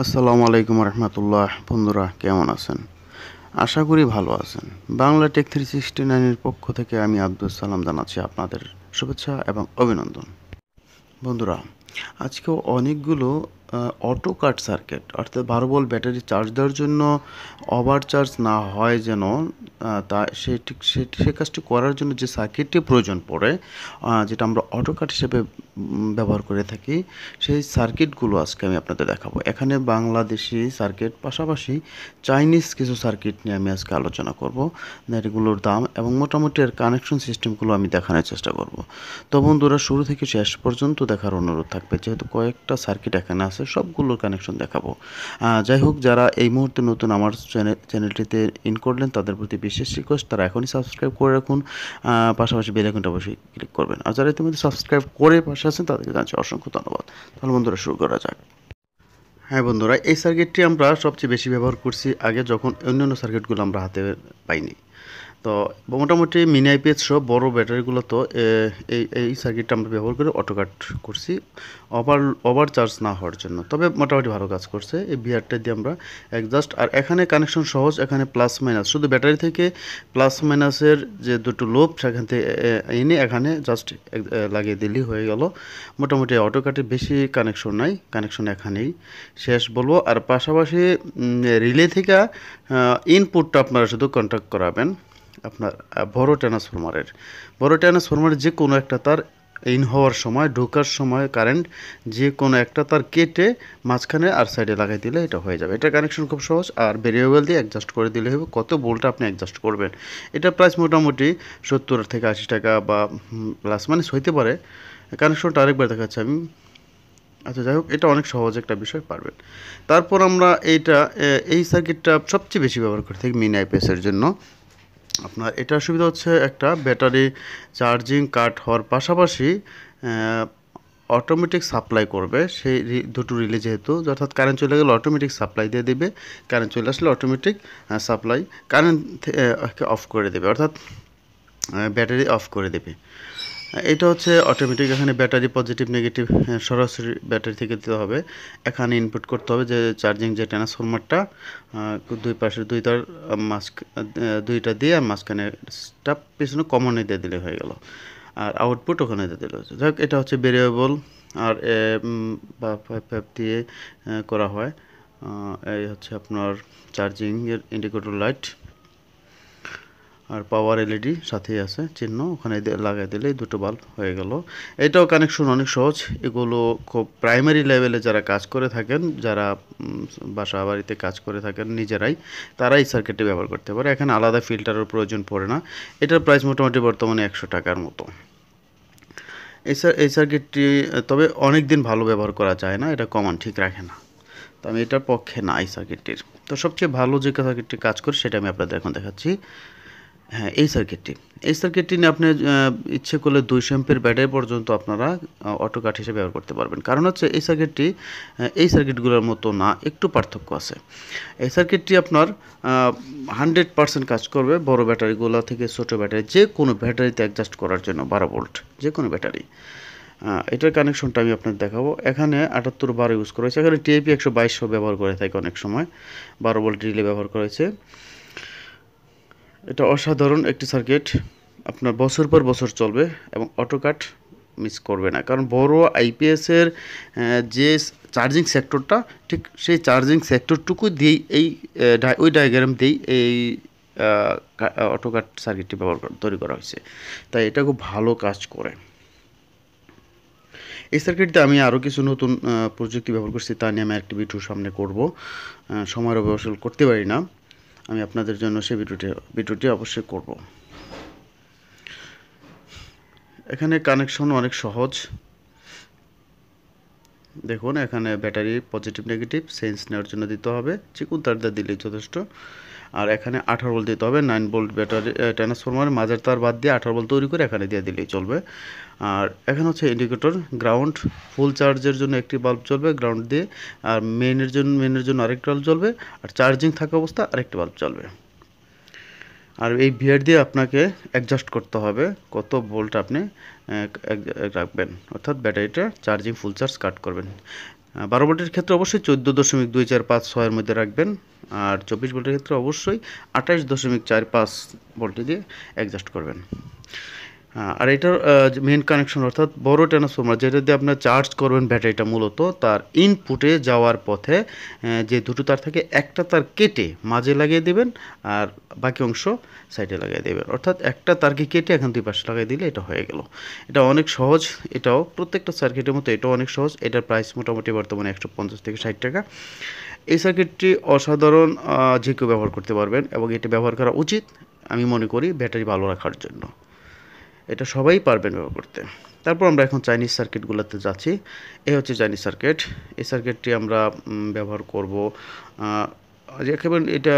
আসসালামু আলাইকুম রহমতুল্লাহ। বন্ধুরা কেমন আছেন? আশা করি ভালো আছেন। বাংলা টেক 369 এর পক্ষ থেকে আমি আব্দুল সালাম জানাচ্ছি আপনাদের শুভেচ্ছা এবং অভিনন্দন। বন্ধুরা, আজকেও অনেকগুলো অটো কাট সার্কিট অর্থাৎ 12 ভোল্ট ব্যাটারি চার্জ দেওয়ার জন্য ওভার চার্জ না হয় যেন তা সে কাজটি করার জন্য যে সার্কিটটি প্রয়োজন পড়ে, যেটা আমরা অটো কাট হিসেবে ব্যবহার করে থাকি, সেই সার্কিটগুলো আজকে আমি আপনাদের দেখাবো। এখানে বাংলাদেশি সার্কিট পাশাপাশি চাইনিজ কিছু সার্কিট নিয়ে আমি আজকে আলোচনা করব, এগুলোর দাম এবং মোটামুটি এর কানেকশন সিস্টেমগুলো আমি দেখানোর চেষ্টা করব। তো বন্ধুরা, শুরু থেকে শেষ পর্যন্ত দেখার অনুরোধ থাকবে, যেহেতু কয়েকটা সার্কিট এখানে আছে, সবগুলোর কানেকশন দেখাবো। যাই হোক, যারা এই মুহূর্তে নতুন আমার চ্যানেলটিতে ইন করলেন তাদের প্রতি বিশেষ রিকোয়েস্ট, তারা এখনই সাবস্ক্রাইব করে রাখুন, পাশাপাশি বেল আইকনটা অবশ্যই ক্লিক করবেন। আর যারা ইতিমধ্যে সাবস্ক্রাইব করে পাশে আছেন তাদেরকে জানাচ্ছি অসংখ্য ধন্যবাদ। তাহলে বন্ধুরা, শুরু করা যাক। হ্যাঁ বন্ধুরা, এই সার্কিটটি আমরা সবচেয়ে বেশি ব্যবহার করছি আগে, যখন অন্যান্য সার্কিটগুলো আমরা হাতে পাইনি। তো মোটামুটি মিনি আইপিএস সহ বড়ো ব্যাটারিগুলো তো এই সার্কিটটা আমরা ব্যবহার করে অটো কাট করছি ওভার চার্জ না হওয়ার জন্য। তবে মোটামুটি ভালো কাজ করছে। এই বিয়ারটা দিয়ে আমরা অ্যাডজাস্ট, আর এখানে কানেকশন সহজ। এখানে প্লাস মাইনাস, শুধু ব্যাটারি থেকে প্লাস মাইনাসের যে দুটো লোভ সেখান থেকে এনে এখানে জাস্ট লাগিয়ে দিলেই হয়ে গেল। মোটামুটি অটো কাটের বেশি কানেকশন নাই, কানেকশন এখানেই শেষ বলবো। আর পাশাপাশি রিলে থেকে ইনপুটটা আপনারা শুধু কন্ট্যাক্ট করাবেন আপনার বড় ট্রান্সফরমারের যে কোনো একটা তার ইন হওয়ার সময়, ঢোকার সময় কারেন্ট যে কোনো একটা তার কেটে মাঝখানে আর সাইডে লাগাই দিলে এটা হয়ে যাবে। এটা কানেকশন খুব সহজ, আর ভেরিয়েবল দিয়ে অ্যাডজাস্ট করে দিলে হবে কত ভোল্টটা আপনি অ্যাডজাস্ট করবেন। এটা প্রাইস মোটামুটি 70 থেকে 80 টাকা বা প্লাস মাইনাস হইতে পারে। কানেকশনটা আরেকবার দেখাচ্ছি আমি। আচ্ছা, যাই হোক, এটা অনেক সহজ একটা বিষয়, পারবেন। তারপর আমরা এই সার্কিটটা সবচেয়ে বেশি ব্যবহার করে থাকি মিনি আইপিএসের জন্য। আপনার এটার সুবিধা হচ্ছে, একটা ব্যাটারি চার্জিং কাট হওয়ার পাশাপাশি অটোমেটিক সাপ্লাই করবে সেই দুটো রিলে, যেহেতু অর্থাৎ কারেন্ট চলে গেলে অটোমেটিক সাপ্লাই দিয়ে দেবে, কারেন্ট চলে আসলে অটোমেটিক সাপ্লাই কারেন্ট অফ করে দেবে, অর্থাৎ ব্যাটারি অফ করে দেবে। এটা হচ্ছে অটোমেটিক। এখানে ব্যাটারি পজিটিভ নেগেটিভ সরাসরি ব্যাটারি থেকে দিতে হবে। এখানে ইনপুট করতে হবে যে চার্জিং যে ট্রান্সফরমারটা, দুই পাশে দুইটা দিয়ে মাঝখানে স্টাপ পিছনে কমনে দিয়ে দিলে হয়ে গেল, আর আউটপুট ওখানে দিয়ে দিলে হচ্ছে। যাই হোক, এটা হচ্ছে ভেরিয়েবল আর বা পাইপ দিয়ে করা হয়। এই হচ্ছে আপনার চার্জিংয়ের ইন্ডিকেটর লাইট, আর পাওয়ার এলইডি সাথেই আছে চিহ্ন, ওখানে লাগাই দিলে দুটো বাল্ব হয়ে গেল। এটাও কানেকশন অনেক সহজ। এগুলো খুব প্রাইমারি লেভেলে যারা কাজ করে থাকেন, যারা বাসা বাড়িতে কাজ করে থাকেন নিজেরাই, তারা এই সার্কিটটি ব্যবহার করতে পারে। এখানে আলাদা ফিল্টারের প্রয়োজন পড়ে না। এটার প্রাইস মোটামুটি বর্তমানে 100 টাকার মতো। এই সার্কিটটি তবে অনেক দিন ভালো ব্যবহার করা যায় না, এটা কমান ঠিক রাখে না। তো আমি এটার পক্ষে না এই সার্কিটটির। তো সবচেয়ে ভালো যে সার্কিটটি কাজ করে সেটা আমি আপনাদের এখন দেখাচ্ছি। হ্যাঁ, এই সার্কিটটি নিয়ে আপনি ইচ্ছে করলে 200 অ্যাম্পের ব্যাটারি পর্যন্ত আপনারা অটো কাট হিসেবে ব্যবহার করতে পারবেন। কারণ হচ্ছে এই সার্কিটগুলোর মতো না, একটু পার্থক্য আছে। এই সার্কিটটি আপনার 100% কাজ করবে বড় ব্যাটারিগুলো থেকে ছোটো ব্যাটারি, যে কোনো ব্যাটারিতে অ্যাডজাস্ট করার জন্য 12 ভোল্ট যে কোনো ব্যাটারি। এটার কানেকশনটা আমি আপনাদের দেখাবো। এখানে 7812 ইউজ করা হয়েছে। এখানে টিআইপি 122 ব্যবহার করে থাকে অনেক সময়, 12 ভোল্ট রিলে ব্যবহার করা হয়েছে। এটা অসাধারণ একটি সার্কিট, আপনার বছর পর বছর চলবে এবং অটো কাট মিস করবে না। কারণ বড় আইপিএসের যে চার্জিং সেক্টরটা, ঠিক সেই চার্জিং সেক্টরটুকু দিয়েই ওই ডায়াগ্রাম দিয়েই এই অটো কাট সার্কিটটি তৈরি করা হয়েছে, তাই এটা খুব ভালো কাজ করে। এই সার্কিটতে আমি আরও কিছু নতুন প্রযুক্তি ব্যবহার করছি, তা নিয়ে আমি একটি ভিডিও সামনে করব। সময়ের অবসর করতে পারি না, আমি আপনাদের জন্য সেই ভিডিওটি অবশ্যই করব। এখানে কানেকশন অনেক সহজ। দেখুন, এখানে ব্যাটারি পজিটিভ নেগেটিভ সেন্স নেওয়ার জন্য দিতে হবে, চিকুন তার দিয়ে দিলেই যথেষ্ট। আর এখানে 18 ভোল্ট দিতে হবে। 9 ভোল্ট ব্যাটারি ট্রান্সফরমার মাঝের তার বাদ দিয়ে 18 ভোল্ট তৈরি করে এখানে দিয়ে দিলেই চলবে। আর এখানে হচ্ছে ইন্ডিকেটর, গ্রাউন্ড, ফুল চার্জের জন্য একটি বাল্ব জ্বলবে গ্রাউন্ড দিয়ে, আর মেইনের জন্য আরেকটি বাল্ব জ্বলবে, আর চার্জিং থাকা অবস্থা আরেকটি বাল্ব জ্বলবে। আর এই বিয়ার দিয়ে আপনাকে অ্যাডজাস্ট করতে হবে কত ভোল্ট আপনি রাখবেন, অর্থাৎ ব্যাটারিটা চার্জিং ফুল চার্জ কাট করবেন। 12 ভোল্টের ক্ষেত্রে অবশ্যই 14.245 মধ্যে রাখবেন, আর 24 ভোল্টের ক্ষেত্রে অবশ্যই 28.45 ভোল্টে দিয়ে অ্যাডজাস্ট করবেন। আর এটার মেইন কানেকশন অর্থাৎ বড় ট্রান্সফরমার যেটা দিয়ে আপনার চার্জ করবেন ব্যাটারিটা, মূলত তার ইনপুটে যাওয়ার পথে যে দুটো তার থাকে, একটা তার কেটে মাঝে লাগিয়ে দেবেন আর বাকি অংশ সাইডে লাগিয়ে দেবেন, অর্থাৎ একটা তারকে কেটে এখন দুই পাশে লাগিয়ে দিলে এটা হয়ে গেল। এটা অনেক সহজ, এটাও প্রত্যেকটা সার্কিটের মতো এটাও অনেক সহজ। এটার প্রাইস মোটামুটি বর্তমানে 150 থেকে 60 টাকা। এই সার্কিটটি অসাধারণ, যে কেউ ব্যবহার করতে পারবেন এবং এটা ব্যবহার করা উচিত আমি মনে করি ব্যাটারি ভালো রাখার জন্য। এটা সবাই পারবেন ব্যবহার করতে। তারপর আমরা এখন চাইনিজ সার্কিটগুলোতে যাচ্ছি। এই হচ্ছে চাইনিজ সার্কিট। এই সার্কিটটি আমরা ব্যবহার করব একেবারে এটা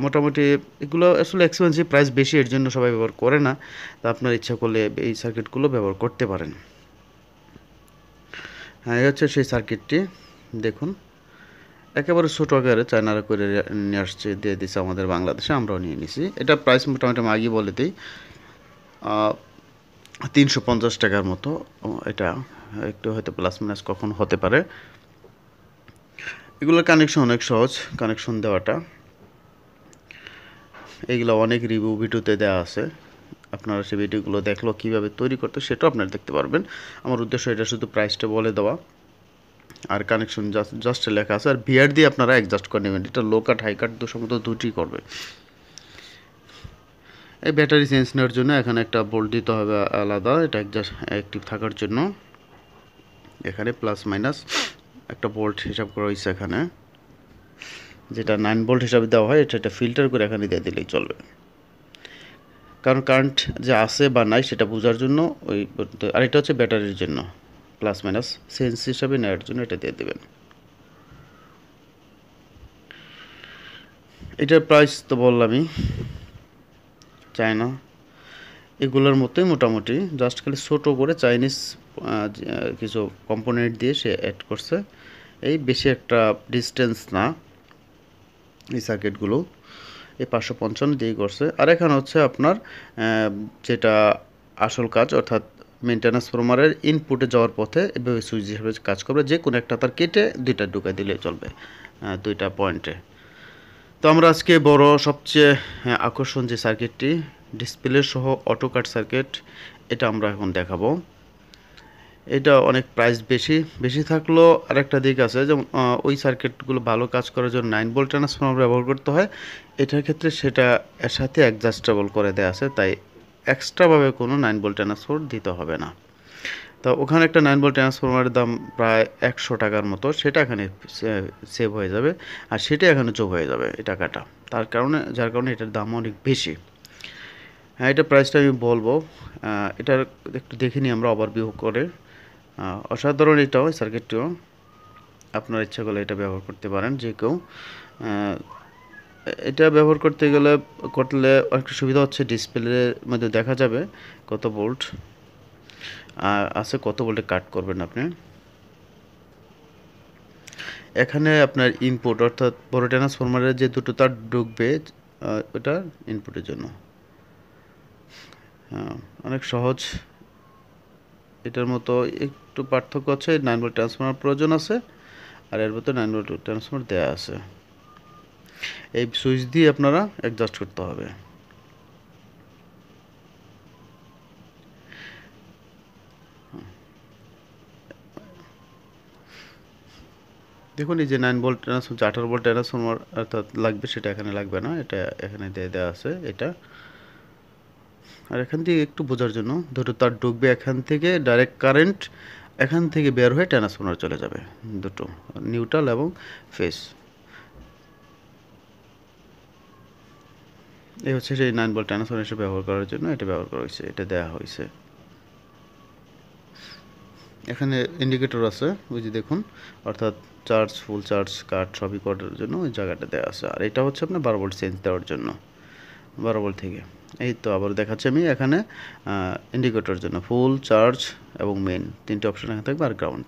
মোটামুটি এগুলো আসলে এক্সপেন্সিভ, প্রাইস বেশি, এর জন্য সবাই ব্যবহার করে না। তা আপনার ইচ্ছা করলে এই সার্কিটগুলো ব্যবহার করতে পারেন। হ্যাঁ, এই হচ্ছে সেই সার্কিটটি। দেখুন একেবারে ছোটো আকারে চায়নারা করে নিয়ে আসছে, দিয়ে দিচ্ছে আমাদের বাংলাদেশে, আমরাও নিয়ে নিছি। এটা প্রাইস মোটামুটি আমি আগে বলে দিই 350 টাকার মতো। এটা একটু হয়তো প্লাস মাইনাস কখন হতে পারে। এগুলোর কানেকশন অনেক সহজ, কানেকশন দেওয়াটা। এইগুলো অনেক রিভিউ ভিডিওতে দেওয়া আছে, আপনারা সেই ভিডিওগুলো দেখলো কীভাবে তৈরি করতে সেটাও আপনারা দেখতে পারবেন। আমার উদ্দেশ্য এটা শুধু প্রাইসটা বলে দেওয়া, আর কানেকশন জাস্ট লেখা আছে, আর ভিআর দিয়ে আপনারা অ্যাডজাস্ট করে নেবেন। এটা লো কাট হাই কাট সম্ভবত দুটি করবে। এই ব্যাটারি চেঞ্জ নেওয়ার জন্য এখানে একটা বোল্ট দিতে হবে আলাদা, এটা অ্যাডজাস্ট অ্যাক্টিভ থাকার জন্য। এখানে প্লাস মাইনাস একটা বোল্ট হিসাব করা হয়েছে এখানে, যেটা 9 ভোল্ট হিসাবে দেওয়া হয়, এটা ফিল্টার করে এখানে দিয়ে দিলেই চলবে। কারণ কারেন্ট যে আছে বা নাই সেটা বোঝার জন্য ওই, আর এটা হচ্ছে ব্যাটারির জন্য প্লাস মাইনাস সেন্স হিসাবে নেওয়ার জন্য এটা দিয়ে দেবেন। এটার প্রাইস তো বললামই, চায়না এগুলোর মতোই মোটামুটি, জাস্ট খালি ছোটো করে চাইনিজ কিছু কম্পোনেন্ট দিয়ে সে অ্যাড করছে। এই বেশি একটা ডিস্টেন্স না এই সার্কিটগুলো, এই 555 দিয়ে করছে। আর এখানে হচ্ছে আপনার যেটা আসল কাজ, অর্থাৎ মেইন ট্রান্সফরমারের ইনপুটে যাওয়ার পথে এভাবে সুইচ হিসেবে কাজ করবে, যে কোনো একটা তার কেটে দুইটা ঢুকাই দিলে চলবে, দুইটা পয়েন্টে। তো আমরা আজকে বড় সবচেয়ে আকর্ষণ যে সার্কিটটি, ডিসপ্লে সহ অটো কাট সার্কিট, এটা আমরা এখন দেখাবো। এটা অনেক প্রাইস বেশি থাকলেও আরেকটা দিক আছে, যেমন ওই সার্কিটগুলো ভালো কাজ করার জন্য 9 ভোল্ট ট্রান্সফরমার ব্যবহার করতে হয়। এটার ক্ষেত্রে সেটা এর সাথে অ্যাডজাস্টেবল করে দেওয়া আছে, তাই এক্সট্রাভাবে কোনো 9 ভোল্ট ট্রান্সফর দিতে হবে না। তো ওখানে একটা 9 ভোল্ট ট্রান্সফরমারের দাম প্রায় 100 টাকার মতো, সেটা এখানে সেভ হয়ে যাবে, আর সেটা এখানে যোগ হয়ে যাবে এই টাকাটা, যার কারণে এটার দাম অনেক বেশি। হ্যাঁ, এটা প্রাইসটা আমি বলবো, এটার একটু দেখে নিই আমরা ওভারভিউ করে। অসাধারণ এটাও, সার্কিটটিও আপনার ইচ্ছা করলে এটা ব্যবহার করতে পারেন যে কেউ। এটা ব্যবহার করলে একটা সুবিধা হচ্ছে ডিসপ্লের মধ্যে দেখা যাবে কত ভোল্ট আছে, কত ভোল্টে কাট করবেন আপনি। এখানে আপনার ইনপুট, অর্থাৎ বড় ট্রান্সফরমারের যে দুটো তার ঢুকবে ওটা ইনপুটের জন্য। অনেক সহজ। এটার মতো একটু পার্থক্য আছে, 9 ভোল্ট ট্রান্সফরমার প্রয়োজন আছে, আর এর ভিতরে 9 ভোল্ট ট্রান্সফরমার দেওয়া আছে। এই সুইচ দিয়ে আপনারা অ্যাডজাস্ট করতে হবে। দেখুন এই যে 9 ভোল্ট ট্রান্সফরমার, 18 ভোল্ট ট্রান্সফরমার অর্থাৎ লাগবে, সেটা এখানে লাগবে না, এটা এখানে দিয়ে দেওয়া আছে এটা। আর এখান থেকে একটু বোঝার জন্য, দুটো তার ঢুকবে এখান থেকে, ডাইরেক্ট কারেন্ট এখান থেকে বের হয়ে ট্রান্সফরমার চলে যাবে, দুটো নিউট্রাল এবং ফেজ। এই হচ্ছে সেই 9 ভোল্ট ট্রান্সফরমার হিসেবে ব্যবহার করার জন্য এটা ব্যবহার করা হয়েছে, এটা দেওয়া হয়েছে। এখানে ইন্ডিকেটর আছে, ওই যে দেখুন, অর্থাৎ চার্জ, ফুল চার্জ, কাট সবই করার জন্য ওই জায়গাটা দেওয়া আছে। আর এটা হচ্ছে আপনার 12 ভোল্ট চেঞ্জ দেওয়ার জন্য, 12 ভোল্ট থেকে। এই তো আবার দেখাচ্ছি আমি এখানে ইন্ডিকেটর জন্য ফুল চার্জ এবং মেইন তিনটে অপশন এখানে থাকবে, আর গ্রাউন্ড।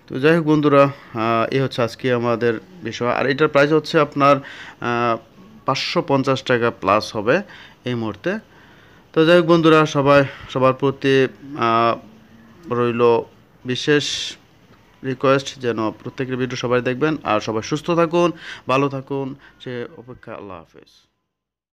তো যাই হোক বন্ধুরা, এই হচ্ছে আজকে আমাদের বিষয়। আর এটার প্রাইস হচ্ছে আপনার 550 টাকা প্লাস হবে এই মুহূর্তে। তো তো যাই হোক বন্ধুরা, সবার প্রতি রইল বিশেষ রিকোয়েস্ট যেন প্রত্যেকের ভিডিও সবাই দেখবেন আর সবাই সুস্থ থাকুন, ভালো থাকুন, সে অপেক্ষা। আল্লাহ হাফেজ।